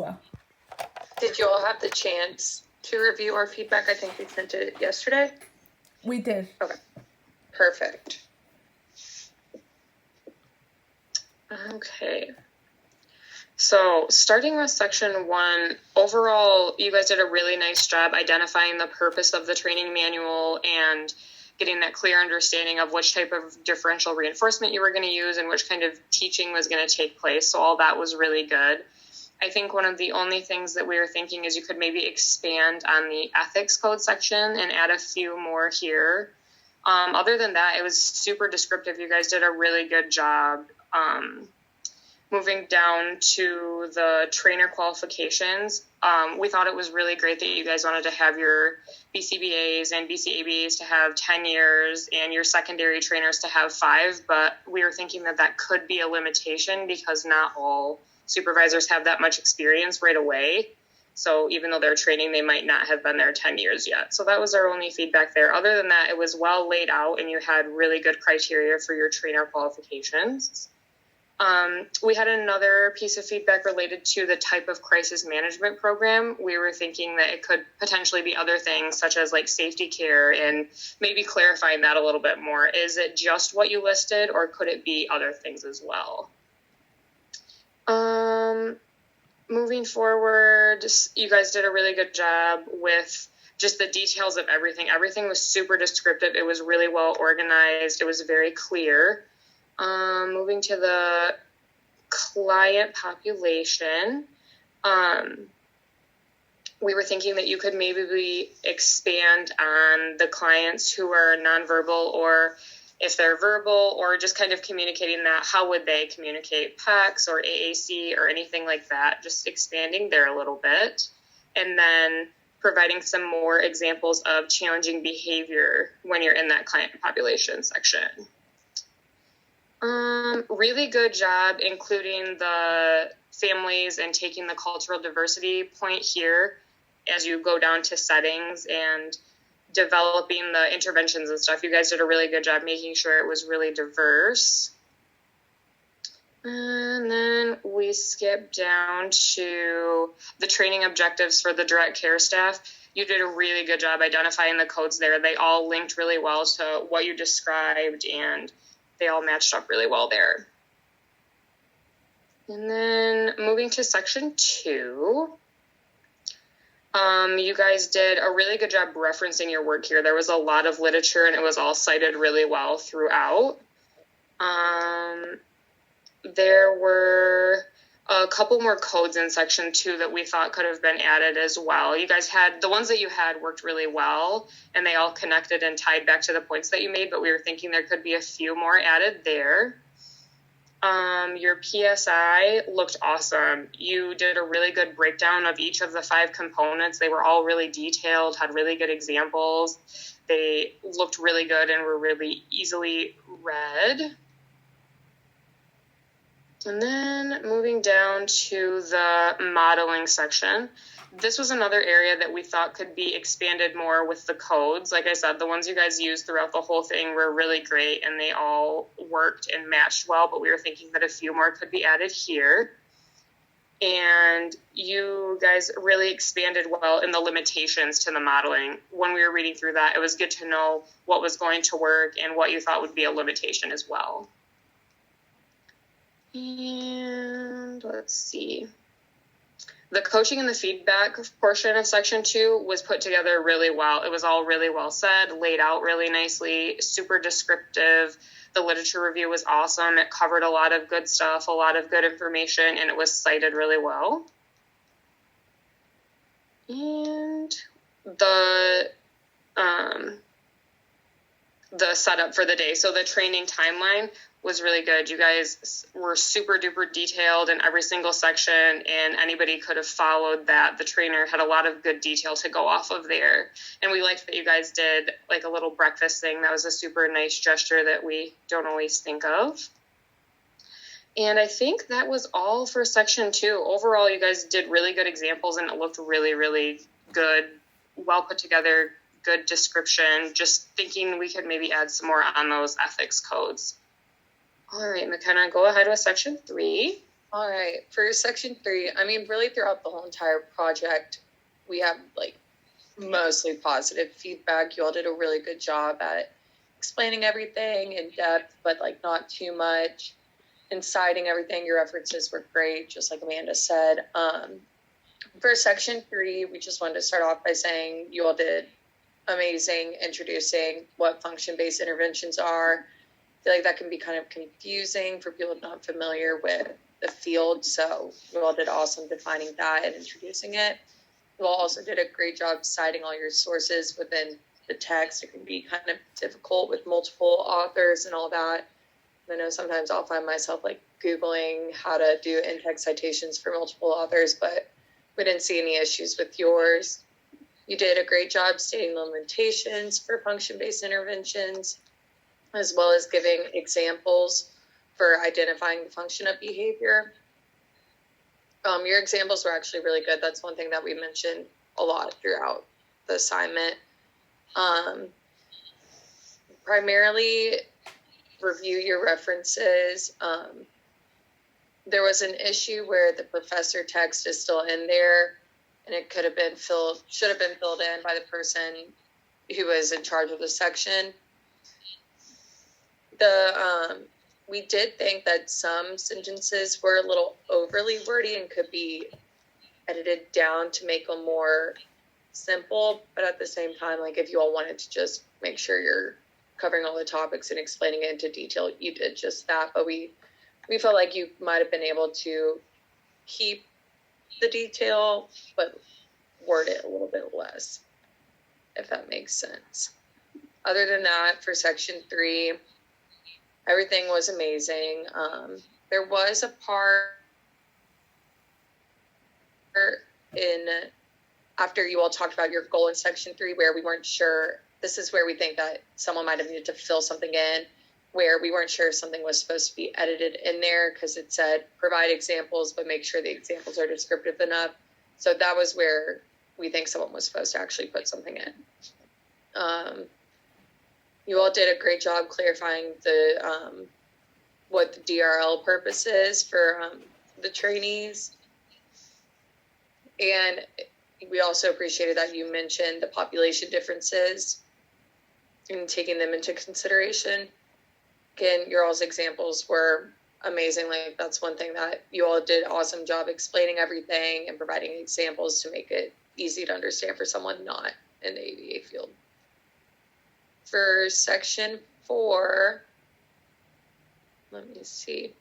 well. Did you all have the chance to review our feedback? I think we sent it yesterday. We did. Okay, perfect. Okay. So starting with section 1, overall, you guys did a really nice job identifying the purpose of the training manual and getting that clear understanding of which type of differential reinforcement you were going to use and which kind of teaching was going to take place. So all that was really good. I think one of the only things that we were thinking is you could maybe expand on the ethics code section and add a few more here. Other than that, it was super descriptive. You guys did a really good job. Moving down to the trainer qualifications, we thought it was really great that you guys wanted to have your BCBAs and BCABAs to have 10 years and your secondary trainers to have 5, but we were thinking that that could be a limitation because not all supervisors have that much experience right away. So even though they're training, they might not have been there 10 years yet. So that was our only feedback there. Other than that, it was well laid out and you had really good criteria for your trainer qualifications. We had another piece of feedback related to the type of crisis management program. We were thinking that it could potentially be other things such as like safety care and maybe clarifying that a little bit more. Is it just what you listed or could it be other things as well? Moving forward, you guys did a really good job with just the details of everything. Everything was super descriptive. It was really well organized. It was very clear. Moving to the client population, we were thinking that you could maybe expand on the clients who are nonverbal, or if they're verbal, or just kind of communicating that, how would they communicate, PACS or AAC or anything like that, just expanding there a little bit. And then providing some more examples of challenging behavior when you're in that client population section. Really good job including the families and taking the cultural diversity point here as you go down to settings and developing the interventions and stuff. You guys did a really good job making sure it was really diverse. And then we skip down to the training objectives for the direct care staff. You did a really good job identifying the codes there. They all linked really well to what you described and they all matched up really well there. And then moving to section 2, you guys did a really good job referencing your work here. There was a lot of literature and it was all cited really well throughout. There were a couple more codes in section 2 that we thought could have been added as well. You guys had, the ones that you had worked really well and they all connected and tied back to the points that you made, but we were thinking there could be a few more added there. Your PSI looked awesome. You did a really good breakdown of each of the 5 components. They were all really detailed, had really good examples. They looked really good and were really easily read. And then moving down to the modeling section, this was another area that we thought could be expanded more with the codes. Like I said, the ones you guys used throughout the whole thing were really great and they all worked and matched well, but we were thinking that a few more could be added here. And you guys really expanded well in the limitations to the modeling. When we were reading through that, it was good to know what was going to work and what you thought would be a limitation as well. And let's see. The coaching and the feedback portion of section 2 was put together really well. It was all really well said, laid out really nicely, super descriptive. The literature review was awesome. It covered a lot of good stuff, a lot of good information, and it was cited really well. And the setup for the day. So the training timeline was really good. You guys were super duper detailed in every single section and anybody could have followed that. The trainer had a lot of good detail to go off of there. And we liked that you guys did like a little breakfast thing. That was a super nice gesture that we don't always think of. And I think that was all for section 2. Overall, you guys did really good examples and it looked really, really good, well put together, good description. Just thinking we could maybe add some more on those ethics codes. All right, McKenna, go ahead with section 3. All right, for section 3, I mean, really throughout the whole entire project, we have like mostly positive feedback. You all did a really good job at explaining everything in depth, but like not too much. And citing everything, your references were great, just like Amanda said. For section 3, we just wanted to start off by saying you all did amazing introducing what function-based interventions are. I feel like that can be kind of confusing for people not familiar with the field, so you all did awesome defining that and introducing it. You all also did a great job citing all your sources within the text. It can be kind of difficult with multiple authors and all that. I know sometimes I'll find myself like Googling how to do in-text citations for multiple authors, but we didn't see any issues with yours. You did a great job stating the limitations for function-based interventions, as well as giving examples for identifying the function of behavior. Your examples were actually really good. That's one thing that we mentioned a lot throughout the assignment. Primarily review your references. There was an issue where the professor text is still in there, and it should have been filled in by the person who was in charge of the section. We did think that some sentences were a little overly wordy and could be edited down to make them more simple, but at the same time, like if you all wanted to just make sure you're covering all the topics and explaining it into detail, you did just that. But we felt like you might have been able to keep the detail, but word it a little bit less, if that makes sense. Other than that, for section 3, everything was amazing. There was a part after you all talked about your goal in section 3 where we weren't sure. This is where we think that someone might have needed to fill something in, where we weren't sure if something was supposed to be edited in there because it said provide examples, but make sure the examples are descriptive enough. So that was where we think someone was supposed to actually put something in. You all did a great job clarifying what the DRL purpose is for the trainees. And we also appreciated that you mentioned the population differences and taking them into consideration. Again, your all's examples were amazing. Like that's one thing that you all did an awesome job explaining everything and providing examples to make it easy to understand for someone not in the ABA field. For section 4, let me see.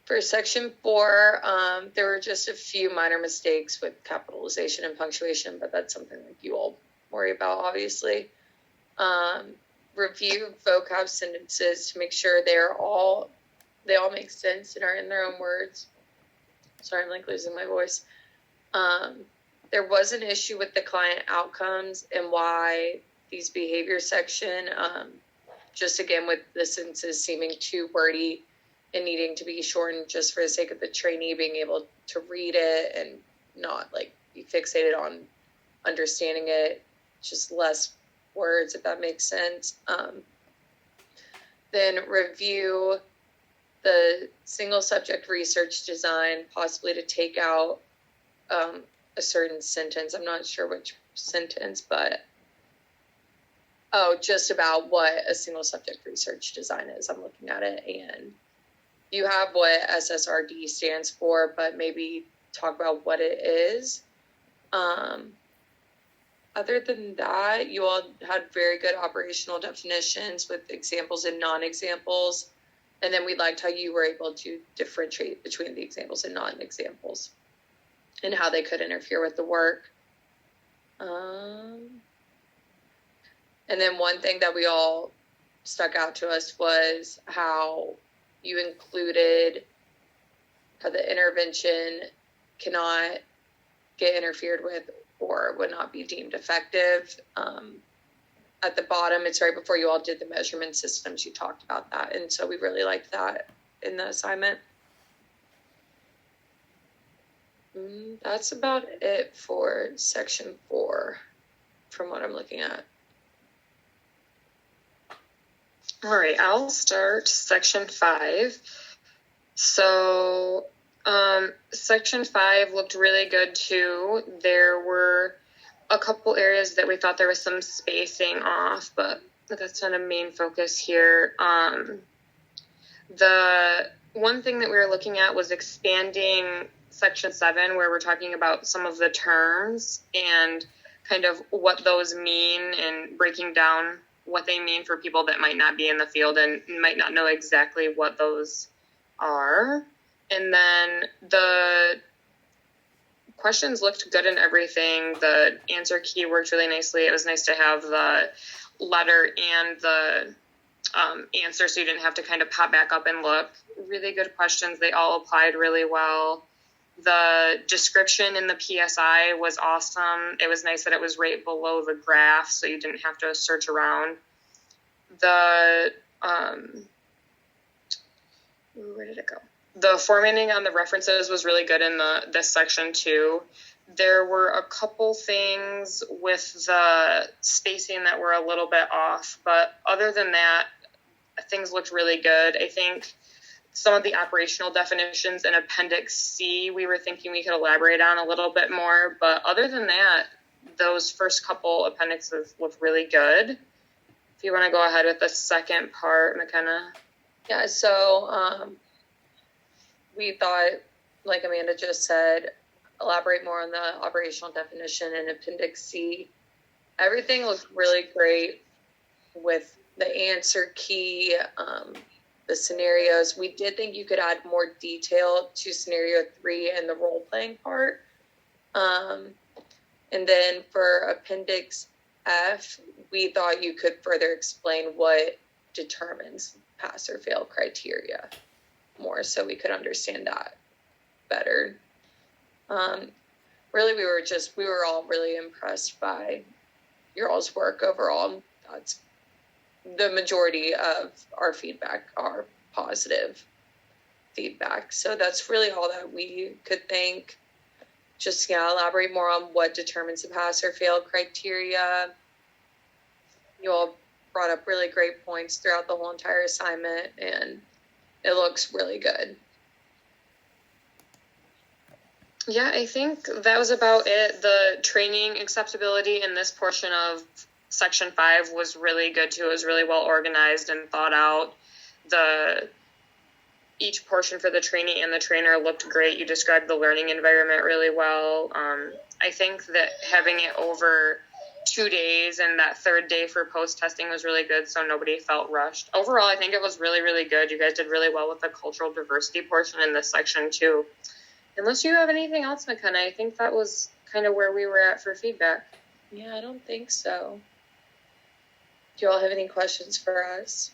For section 4, there were just a few minor mistakes with capitalization and punctuation, but that's something like you all worry about, obviously. Review vocab sentences to make sure they all make sense and are in their own words. Sorry, I'm like losing my voice. There was an issue with the client outcomes and why these behavior section, just again with the sentences seeming too wordy and needing to be shortened just for the sake of the trainee being able to read it and not like be fixated on understanding it, just less words, if that makes sense. Then review the single subject research design, possibly to take out a certain sentence. I'm not sure which sentence, but just about what a single subject research design is. I'm looking at it, and you have what SSRD stands for, but maybe talk about what it is. Other than that, you all had very good operational definitions with examples and non-examples. And then we liked how you were able to differentiate between the examples and non-examples and how they could interfere with the work. And then one thing that we all stuck out to us was how you included how the intervention cannot get interfered with or would not be deemed effective. At the bottom, it's right before you all did the measurement systems, you talked about that. And so we really liked that in the assignment. That's about it for section 4 from what I'm looking at. All right, I'll start section 5. So, section 5 looked really good too. There were a couple areas that we thought there was some spacing off, but that's not a main focus here. The one thing that we were looking at was expanding section 7, where we're talking about some of the terms and kind of what those mean and breaking down what they mean for people that might not be in the field and might not know exactly what those are. And then the questions looked good and everything. The answer key worked really nicely. It was nice to have the letter and the answer, so you didn't have to kind of pop back up and look. Really good questions. They all applied really well. The description in the PSI was awesome. It was nice that it was right below the graph, so you didn't have to search around. The where did it go? The formatting on the references was really good in this section too. There were a couple things with the spacing that were a little bit off, but other than that, things looked really good. I think some of the operational definitions in Appendix C, we were thinking we could elaborate on a little bit more, but other than that, those first couple appendixes looked really good. If you want to go ahead with the second part, McKenna. Yeah, so we thought, like Amanda just said, elaborate more on the operational definition in Appendix C. Everything looked really great with the answer key, the scenarios. We did think you could add more detail to scenario 3 and the role-playing part. And then for Appendix F, we thought you could further explain what determines pass or fail criteria more, so we could understand that better. Really, we were all really impressed by your all's work overall. That's the majority of our feedback, are positive feedback. So that's really all that we could think. Just, elaborate more on what determines the pass or fail criteria. You all brought up really great points throughout the whole entire assignment, and it looks really good. Yeah, I think that was about it. The training acceptability in this portion of section 5 was really good too. It was really well organized and thought out. Each portion for the trainee and the trainer looked great. You described the learning environment really well. I think that having it over 2 days and that third day for post-testing was really good, so nobody felt rushed. Overall, I think it was really, really good. You guys did really well with the cultural diversity portion in this section too. Unless you have anything else, McKenna, I think that was kind of where we were at for feedback. Yeah, I don't think so. Do you all have any questions for us?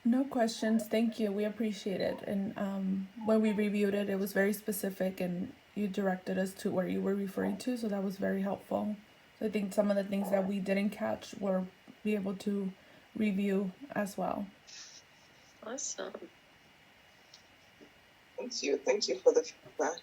No questions. Thank you. We appreciate it. And when we reviewed it, it was very specific, and you directed us to where you were referring to, so that was very helpful. So I think some of the things that we didn't catch were be able to review as well. Awesome. Thank you for the feedback.